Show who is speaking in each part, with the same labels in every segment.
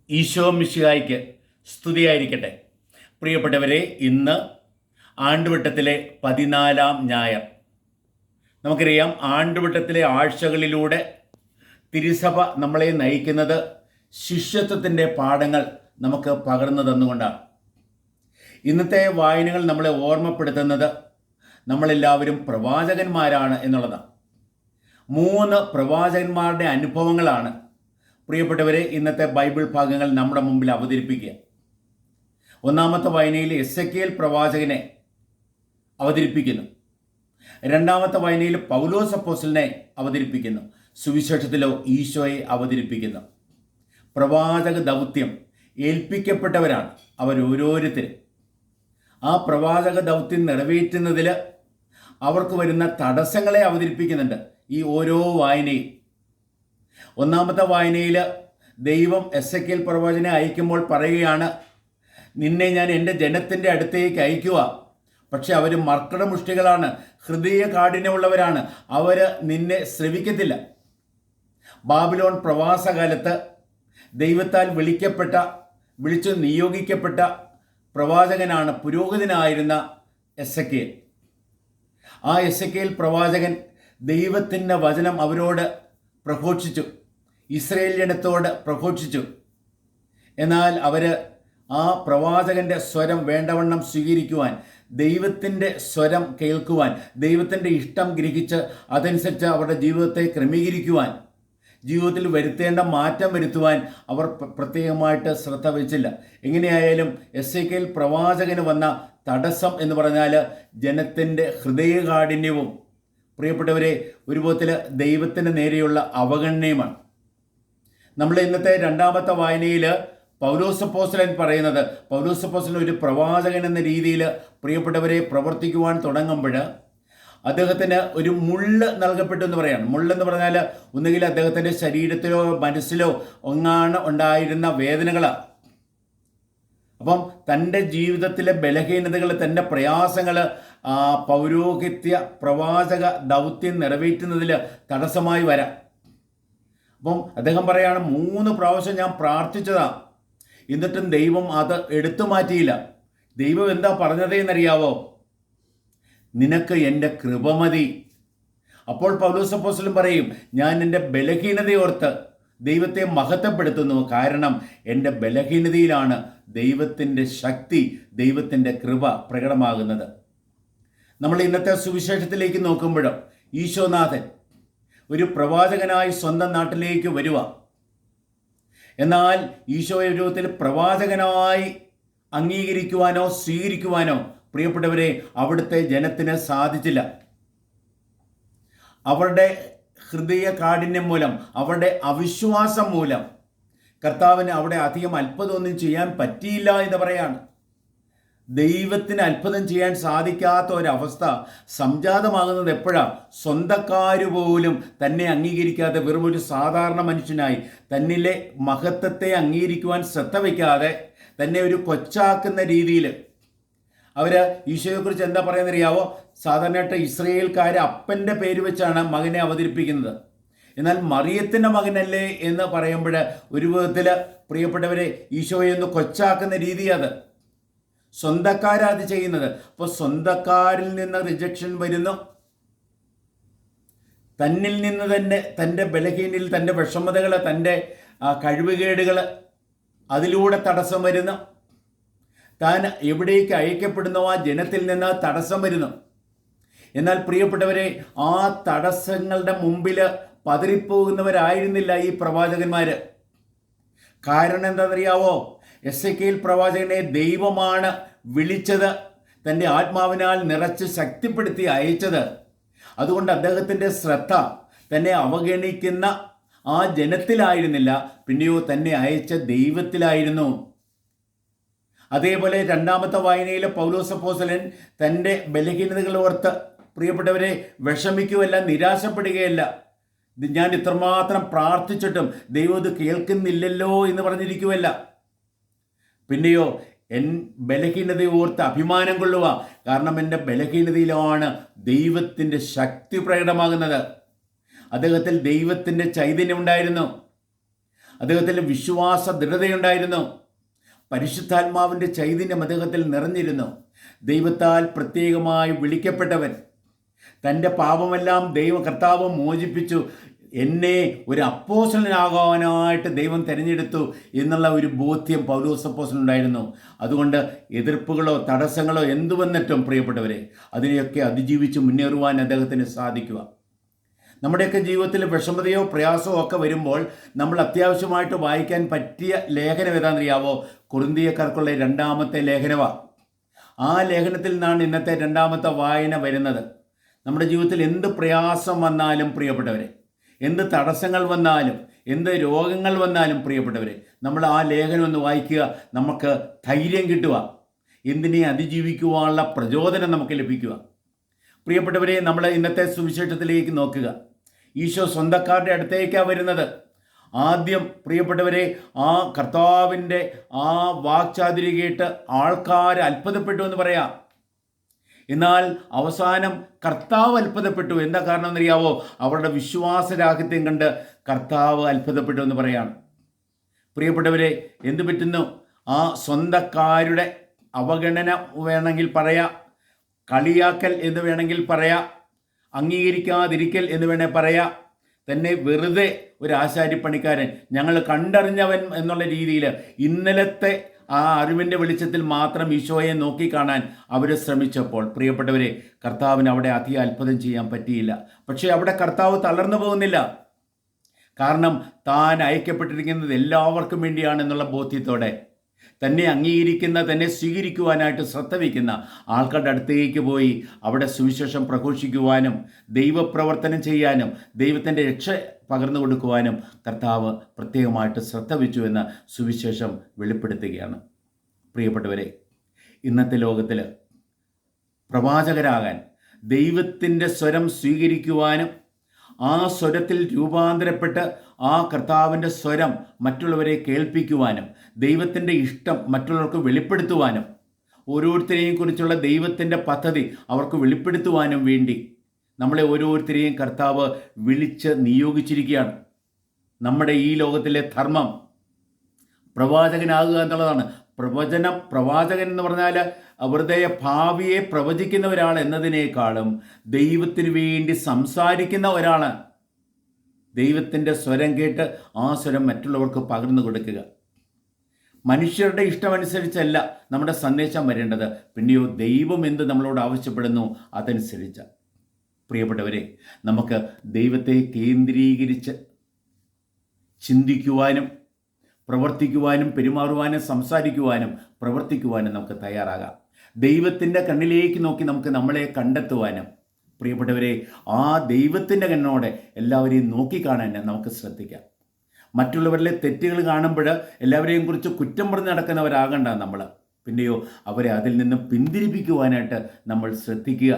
Speaker 1: ഈശോ മിശിഹായ്ക്ക് സ്തുതിയായിരിക്കട്ടെ. പ്രിയപ്പെട്ടവരെ, ഇന്ന് ആണ്ടുവട്ടത്തിലെ 14-ാം ഞായർ. നമുക്കറിയാം, ആണ്ടുവട്ടത്തിലെ ആഴ്ചകളിലൂടെ തിരുസഭ നമ്മളെ നയിക്കുന്നത് ശിഷ്യത്വത്തിൻ്റെ പാഠങ്ങൾ നമുക്ക് പകർന്നു തന്നുകൊണ്ടാണ്. ഇന്നത്തെ വായനകൾ നമ്മളെ ഓർമ്മപ്പെടുത്തുന്നത് നമ്മളെല്ലാവരും പ്രവാചകന്മാരാണ് എന്നുള്ളതാണ്. 3 പ്രവാചകന്മാരുടെ അനുഭവങ്ങളാണ് പ്രിയപ്പെട്ടവരെ ഇന്നത്തെ ബൈബിൾ ഭാഗങ്ങൾ നമ്മുടെ മുമ്പിൽ അവതരിപ്പിക്കുക. ഒന്നാമത്തെ വായനയിൽ എസെക്കിയേൽ പ്രവാചകനെ അവതരിപ്പിക്കുന്നു. രണ്ടാമത്തെ വായനയിൽ പൗലോസ് അപ്പോസ്തലനെ അവതരിപ്പിക്കുന്നു. സുവിശേഷത്തിലോ ഈശോയെ അവതരിപ്പിക്കുന്നു. പ്രവാചക ദൗത്യം ഏൽപ്പിക്കപ്പെട്ടവരാണ് അവരോരോരുത്തരും. ആ പ്രവാചക ദൗത്യം നിറവേറ്റുന്നതിൽ അവർക്ക് വരുന്ന തടസ്സങ്ങളെ അവതരിപ്പിക്കുന്നുണ്ട് ഈ ഓരോ വായനയും. ഒന്നാമത്തെ വായനയിൽ ദൈവം എസെക്കിയേൽ പ്രവാചകനെ അയക്കുമ്പോൾ പറയുകയാണ്, നിന്നെ ഞാൻ എൻ്റെ ജനത്തിൻ്റെ അടുത്തേക്ക് അയക്കുക, പക്ഷെ അവർ മർക്കടമുഷ്ടികളാണ്, ഹൃദയ കാഠിന്യമുള്ളവരാണ്, അവർ നിന്നെ ശ്രവിക്കത്തില്ല. ബാബിലോൺ പ്രവാസകാലത്ത് ദൈവത്താൽ വിളിച്ചു നിയോഗിക്കപ്പെട്ട പ്രവാചകനാണ് പുരോഹിതനായിരുന്ന എസെക്കിയേൽ. ആ എസെക്കിയേൽ പ്രവാചകൻ ദൈവത്തിൻ്റെ വചനം അവരോട് പ്രഘോഷിച്ചു, ഇസ്രായേൽ ജനത്തോട് പ്രഘോഷിച്ചു. എന്നാൽ അവർ ആ പ്രവാചകൻ്റെ സ്വരം വേണ്ടവണ്ണം സ്വീകരിക്കുവാൻ, ദൈവത്തിൻ്റെ സ്വരം കേൾക്കുവാൻ, ദൈവത്തിൻ്റെ ഇഷ്ടം ഗ്രഹിച്ച് അതനുസരിച്ച് അവരുടെ ജീവിതത്തെ ക്രമീകരിക്കുവാൻ, ജീവിതത്തിൽ വരുത്തേണ്ട മാറ്റം വരുത്തുവാൻ അവർ പ്രത്യേകമായിട്ട് ശ്രദ്ധ വച്ചില്ല. എങ്ങനെയായാലും എസെക്കിയേൽ പ്രവാചകന് വന്ന തടസ്സം എന്ന് പറഞ്ഞാൽ ജനത്തിൻ്റെ ഹൃദയകാഠിന്യവും പ്രിയപ്പെട്ടവരെ ഒരു വിധത്തിൽ ദൈവത്തിന് നേരെയുള്ള അവഗണനയുമാണ്. നമ്മൾ ഇന്നത്തെ രണ്ടാമത്തെ വായനയിൽ പൗലോസ് അപ്പോസ്തലൻ പറയുന്നത്, പൗലോസ് അപ്പോസ്തലൻ ഒരു പ്രവാചകൻ എന്ന രീതിയിൽ പ്രിയപ്പെട്ടവരെ പ്രവർത്തിക്കുവാൻ തുടങ്ങുമ്പോൾ അദ്ദേഹത്തിന് ഒരു മുള്ള് നൽകപ്പെട്ടു എന്ന് പറയാണ്. മുള്ളെന്ന് പറഞ്ഞാൽ ഒന്നുകിൽ അദ്ദേഹത്തിൻ്റെ ശരീരത്തിലോ മനസ്സിലോ ഉണ്ടായിരുന്ന വേദനകളാണ്. അപ്പം തൻ്റെ ജീവിതത്തിലെ ബലഹീനതകൾ, തൻ്റെ പ്രയാസങ്ങൾ പൗരോഹിത്യ പ്രവാചക ദൗത്യം നിറവേറ്റുന്നതിൽ തടസ്സമായി വരാം. അപ്പം അദ്ദേഹം പറയാണ്, 3 പ്രാവശ്യം ഞാൻ പ്രാർത്ഥിച്ചതാണ്, എന്നിട്ടും ദൈവം അത് എടുത്തു മാറ്റിയില്ല. ദൈവം എന്താ പറഞ്ഞതെന്നറിയാവോ? നിനക്ക് എൻ്റെ കൃപ മതി. അപ്പോൾ പൗലോസ് അപ്പോസ്തലൻ പറയും, ഞാൻ എൻ്റെ ബലഹീനതയോർത്ത് ദൈവത്തെ മഹത്വപ്പെടുത്തുന്നു, കാരണം എൻ്റെ ബലഹീനതയിലാണ് ദൈവത്തിൻ്റെ ശക്തി, ദൈവത്തിൻ്റെ കൃപ പ്രകടമാകുന്നത്. നമ്മൾ ഇന്നത്തെ സുവിശേഷത്തിലേക്ക് നോക്കുമ്പോഴോ ഈശോനാഥൻ ഒരു പ്രവാചകനായി സ്വന്തം നാട്ടിലേക്ക് വരുക. എന്നാൽ ഈശോയെ രൂപത്തിൽ പ്രവാചകനായി അംഗീകരിക്കുവാനോ സ്വീകരിക്കുവാനോ പ്രിയപ്പെട്ടവരെ അവിടുത്തെ ജനത്തിന് സാധിച്ചില്ല. അവരുടെ ഹൃദയ കാഠിന്യം മൂലം, അവരുടെ അവിശ്വാസം മൂലം കർത്താവിന് അവിടെ അധികം അത്ഭുതമൊന്നും ചെയ്യാൻ പറ്റിയില്ല എന്ന് പറയാണ്. ദൈവത്തിന് അത്ഭുതം ചെയ്യാൻ സാധിക്കാത്ത ഒരവസ്ഥ സംജാതമാകുന്നത് എപ്പോഴാണ്? സ്വന്തക്കാർ പോലും തന്നെ അംഗീകരിക്കാതെ വെറും ഒരു സാധാരണ മനുഷ്യനായി തന്നിലെ മഹത്വത്തെ അംഗീകരിക്കുവാൻ ശ്രദ്ധ വയ്ക്കാതെ തന്നെ ഒരു കൊച്ചാക്കുന്ന രീതിയിൽ അവർ ഈശോയെക്കുറിച്ച് എന്താ പറയുന്നറിയാവോ? സാധാരണയായിട്ട് ഇസ്രായേൽക്കാർ അപ്പൻ്റെ പേര് വെച്ചാണ് മകനെ അവതരിപ്പിക്കുന്നത്. എന്നാൽ മറിയത്തിൻ്റെ മകനല്ലേ എന്ന് പറയുമ്പോൾ ഒരു വിധത്തിൽ പ്രിയപ്പെട്ടവരെ ഈശോയെ ഒന്ന് കൊച്ചാക്കുന്ന രീതി അത്. സ്വന്തക്കാരത് ചെയ്യുന്നത്. അപ്പോൾ സ്വന്തക്കാരിൽ നിന്ന് റിജക്ഷൻ വരുന്നു, തന്നിൽ നിന്ന് തന്നെ തൻ്റെ ബലഹീനയിൽ തൻ്റെ വിഷമതകൾ, തൻ്റെ കഴിവുകേടുകൾ, അതിലൂടെ തടസ്സം വരുന്നു. താൻ എവിടേക്ക് അയക്കപ്പെടുന്നോ ആ ജനത്തിൽ നിന്ന് തടസ്സം വരുന്നു. എന്നാൽ പ്രിയപ്പെട്ടവരെ, ആ തടസ്സങ്ങളുടെ മുമ്പിൽ പതറിപ്പോകുന്നവരായിരുന്നില്ല ഈ പ്രവാചകന്മാർ. കാരണം എന്താണെന്നറിയാവോ? എസെക്കിയേൽ പ്രവാചകനെ ദൈവമാണ് വിളിച്ചത്, തൻ്റെ ആത്മാവിനാൽ നിറച്ച് ശക്തിപ്പെടുത്തി അയച്ചത്. അതുകൊണ്ട് അദ്ദേഹത്തിൻ്റെ ശ്രദ്ധ തന്നെ അവഗണിക്കുന്ന ആ ജനത്തിലായിരുന്നില്ല, പിന്നെയോ തന്നെ അയച്ച ദൈവത്തിലായിരുന്നു. അതേപോലെ രണ്ടാമത്തെ വായനയിൽ പൗലോസ് അപ്പോസ്തലൻ തൻ്റെ ബലഹീനതകൾ ഓർത്ത് പ്രിയപ്പെട്ടവരെ വിഷമിക്കുകയല്ല, നിരാശപ്പെടുകയല്ല. ഞാൻ ഇത്രമാത്രം പ്രാർത്ഥിച്ചിട്ടും ദൈവം ഇത് കേൾക്കുന്നില്ലല്ലോ എന്ന് പറഞ്ഞിരിക്കുമല്ല. പിന്നെയോ ബലഹീനതയോർത്ത് അഭിമാനം കൊള്ളുക, കാരണം എൻ്റെ ബലഹീനതയിലാണ് ദൈവത്തിൻ്റെ ശക്തി പ്രകടമാകുന്നത്. അദ്ദേഹത്തിൽ ദൈവത്തിൻ്റെ ചൈതന്യം ഉണ്ടായിരുന്നു. അദ്ദേഹത്തിൽ വിശ്വാസ ദൃഢതയുണ്ടായിരുന്നു. പരിശുദ്ധാത്മാവിൻ്റെ ചൈതന്യം അദ്ദേഹത്തിൽ നിറഞ്ഞിരുന്നു. ദൈവത്താൽ പ്രത്യേകമായി വിളിക്കപ്പെട്ടവൻ. തൻ്റെ പാപമെല്ലാം കർത്താവ് മോചിപ്പിച്ചു. എന്നെ ഒരു അപ്പോസ്തലനാകാനായിട്ട് ദൈവം തിരഞ്ഞെടുത്തു എന്നുള്ള ഒരു ബോധ്യം പൗലോസ് അപ്പോസ്തലനുണ്ടായിരുന്നു. അതുകൊണ്ട് എതിർപ്പുകളോ തടസ്സങ്ങളോ എന്തു വന്നിട്ടും പ്രിയപ്പെട്ടവരെ, അതിനെയൊക്കെ അതിജീവിച്ച് മുന്നേറുവാൻ അദ്ദേഹത്തിന് സാധിക്കുക. നമ്മുടെയൊക്കെ ജീവിതത്തിൽ വിഷമതയോ പ്രയാസമോ ഒക്കെ വരുമ്പോൾ നമ്മൾ അത്യാവശ്യമായിട്ട് വായിക്കാൻ പറ്റിയ ലേഖനം ഏതാണെന്നറിയാവോ? കൊരിന്ത്യക്കാർക്കുള്ള 2-ാമത്തെ ലേഖനമാണ്. ആ ലേഖനത്തിൽ നിന്നാണ് ഇന്നത്തെ 2-ാമത്തെ വായന വരുന്നത്. നമ്മുടെ ജീവിതത്തിൽ എന്ത് പ്രയാസം വന്നാലും പ്രിയപ്പെട്ടവരെ, എന്ത് തടസ്സങ്ങൾ വന്നാലും, എന്ത് രോഗങ്ങൾ വന്നാലും പ്രിയപ്പെട്ടവരെ, നമ്മൾ ആ ലേഖനം ഒന്ന് വായിക്കുക. നമുക്ക് ധൈര്യം കിട്ടുക, എന്തിനെ അതിജീവിക്കുവാനുള്ള പ്രചോദനം നമുക്ക് ലഭിക്കുക. പ്രിയപ്പെട്ടവരെ, നമ്മൾ ഇന്നത്തെ സുവിശേഷത്തിലേക്ക് നോക്കുക. ഈശോ സ്വന്തക്കാരുടെ അടുത്തേക്കാണ് വരുന്നത്. ആദ്യം പ്രിയപ്പെട്ടവരെ, ആ കർത്താവിൻ്റെ ആ വാക്ചാതുരി കേട്ട് ആൾക്കാർ അത്ഭുതപ്പെട്ടു എന്ന് പറയാം. എന്നാൽ അവസാനം കർത്താവ് അത്ഭുതപ്പെട്ടു. എന്താ കാരണം എന്നറിയാവോ? അവരുടെ വിശ്വാസരാഹിത്യം കണ്ട് കർത്താവ് അത്ഭുതപ്പെട്ടു എന്ന് പറയാണ്. പ്രിയപ്പെട്ടവരെ, എന്ത് പറ്റുന്നു? ആ സ്വന്തക്കാരുടെ അവഗണന വേണമെങ്കിൽ പറയാം, കളിയാക്കൽ എന്ന് വേണമെങ്കിൽ പറയാം, അംഗീകരിക്കാതിരിക്കൽ എന്ന് വേണേൽ പറയാം. തന്നെ വെറുതെ ഒരു ആശാരിപ്പണിക്കാരൻ, ഞങ്ങൾ കണ്ടറിഞ്ഞവൻ എന്നുള്ള രീതിയിൽ ഇന്നലത്തെ ആ അറിവിൻ്റെ വെളിച്ചത്തിൽ മാത്രം ഈശോയെ നോക്കിക്കാണാൻ അവർ ശ്രമിച്ചപ്പോൾ പ്രിയപ്പെട്ടവരെ, കർത്താവിന് അവിടെ അധികം അത്ഭുതം ചെയ്യാൻ പറ്റിയില്ല. പക്ഷേ അവിടെ കർത്താവ് തളർന്നു പോകുന്നില്ല. കാരണം താൻ അയക്കപ്പെട്ടിരിക്കുന്നത് എല്ലാവർക്കും വേണ്ടിയാണെന്നുള്ള ബോധ്യത്തോടെ തന്നെ അംഗീകരിക്കുന്ന, തന്നെ സ്വീകരിക്കുവാനായിട്ട് ശ്രദ്ധ വയ്ക്കുന്ന ആൾക്കാരുടെ അടുത്തേക്ക് പോയി അവിടെ സുവിശേഷം പ്രഘോഷിക്കുവാനും ദൈവപ്രവർത്തനം ചെയ്യാനും ദൈവത്തിൻ്റെ രക്ഷ പകർന്നു കൊടുക്കുവാനും കർത്താവ് പ്രത്യേകമായിട്ട് ശ്രദ്ധ വെച്ചു എന്ന സുവിശേഷം വെളിപ്പെടുത്തുകയാണ്. പ്രിയപ്പെട്ടവരെ, ഇന്നത്തെ ലോകത്തിൽ പ്രവാചകരാകാൻ, ദൈവത്തിൻ്റെ സ്വരം സ്വീകരിക്കുവാനും ആ സ്വരത്തിൽ രൂപാന്തരപ്പെട്ട് ആ കർത്താവിൻ്റെ സ്വരം മറ്റുള്ളവരെ കേൾപ്പിക്കുവാനും ദൈവത്തിൻ്റെ ഇഷ്ടം മറ്റുള്ളവർക്ക് വെളിപ്പെടുത്തുവാനും ഓരോരുത്തരെയും കുറിച്ചുള്ള ദൈവത്തിൻ്റെ പദ്ധതി അവർക്ക് വെളിപ്പെടുത്തുവാനും വേണ്ടി നമ്മളെ ഓരോരുത്തരെയും കർത്താവ് വിളിച്ച് നിയോഗിച്ചിരിക്കുകയാണ്. നമ്മുടെ ഈ ലോകത്തിലെ ധർമ്മം പ്രവാചകനാകുക എന്നുള്ളതാണ്. പ്രവാചകൻ എന്ന് പറഞ്ഞാൽ അവരുടെ ഭാവിയെ പ്രവചിക്കുന്ന ഒരാൾ എന്നതിനേക്കാളും ദൈവത്തിന് വേണ്ടി സംസാരിക്കുന്ന ഒരാളാണ്. ദൈവത്തിൻ്റെ സ്വരം കേട്ട് ആ സ്വരം മറ്റുള്ളവർക്ക് പകർന്നു കൊടുക്കുക. മനുഷ്യരുടെ ഇഷ്ടമനുസരിച്ചല്ല നമ്മുടെ സന്ദേശം വരേണ്ടത്, പിന്നെയോ ദൈവം എന്ത് നമ്മളോട് ആവശ്യപ്പെടുന്നു അതനുസരിച്ച്. പ്രിയപ്പെട്ടവരെ, നമുക്ക് ദൈവത്തെ കേന്ദ്രീകരിച്ച് ചിന്തിക്കുവാനും പ്രവർത്തിക്കുവാനും പെരുമാറുവാനും സംസാരിക്കുവാനും പ്രവർത്തിക്കുവാനും നമുക്ക് തയ്യാറാകാം. ദൈവത്തിൻ്റെ കണ്ണിലേക്ക് നോക്കി നമുക്ക് നമ്മളെ കണ്ടെത്തുവാനും പ്രിയപ്പെട്ടവരെ, ആ ദൈവത്തിൻ്റെ കണ്ണോടെ എല്ലാവരെയും നോക്കിക്കാണാൻ നമുക്ക് ശ്രദ്ധിക്കാം. മറ്റുള്ളവരിലെ തെറ്റുകൾ കാണുമ്പോൾ എല്ലാവരെയും കുറിച്ച് കുറ്റം പറഞ്ഞ് നടക്കുന്നവരാകണ്ട നമ്മൾ, പിന്നെയോ അവരെ അതിൽ നിന്നും പിന്തിരിപ്പിക്കുവാനായിട്ട് നമ്മൾ ശ്രദ്ധിക്കുക.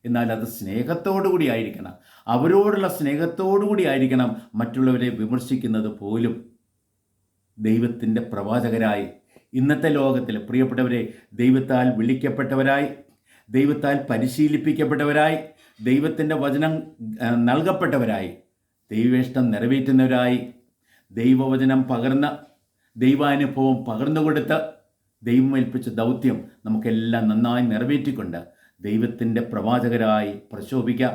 Speaker 1: എന്നാൽ അത് സ്നേഹത്തോടു കൂടി ആയിരിക്കണം. അവരോടുള്ള സ്നേഹത്തോടു കൂടി ആയിരിക്കണം മറ്റുള്ളവരെ വിമർശിക്കുന്നത് പോലും. ദൈവത്തിൻ്റെ പ്രവാചകരായി ഇന്നത്തെ ലോകത്തിൽ പ്രിയപ്പെട്ടവരെ, ദൈവത്താൽ വിളിക്കപ്പെട്ടവരായി, ദൈവത്താൽ പരിശീലിപ്പിക്കപ്പെട്ടവരായി, ദൈവത്തിൻ്റെ വചനം നൽകപ്പെട്ടവരായി, ദൈവേഷ്ടം നിറവേറ്റുന്നവരായി, ദൈവവചനം പകർന്ന് ദൈവാനുഭവം പകർന്നുകൊടുത്ത് ദൈവം ഏൽപ്പിച്ച ദൗത്യം നമുക്കെല്ലാം നന്നായി നിറവേറ്റിക്കൊണ്ട് ദൈവത്തിൻ്റെ പ്രവാചകരായി പ്രശോഭിക്കാം.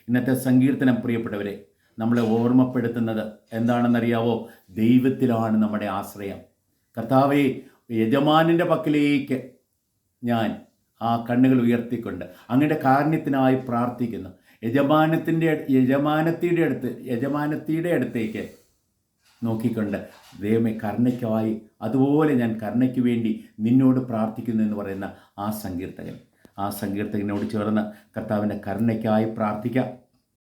Speaker 1: ഇന്നത്തെ സങ്കീർത്തനം പ്രിയപ്പെട്ടവരെ നമ്മളെ ഓർമ്മപ്പെടുത്തുന്നത് എന്താണെന്നറിയാവോ? ദൈവത്തിലാണ് നമ്മുടെ ആശ്രയം. കർത്താവേ, യജമാനൻ്റെ പക്കലേക്ക് ഞാൻ ആ കണ്ണുകൾ ഉയർത്തിക്കൊണ്ട് അങ്ങയുടെ കാരുണ്യത്തിനായി പ്രാർത്ഥിക്കുന്നു. യജമാനത്തിയുടെ അടുത്തേക്ക് നോക്കിക്കൊണ്ട് ദൈവമേ കരുണയ്ക്കായി, അതുപോലെ ഞാൻ കരുണയ്ക്ക് വേണ്ടി നിന്നോട് പ്രാർത്ഥിക്കുന്നു എന്ന് പറയുന്ന ആ സങ്കീർത്തകനോട് ചേർന്ന് കർത്താവിൻ്റെ കരുണയ്ക്കായി പ്രാർത്ഥിക്കാം.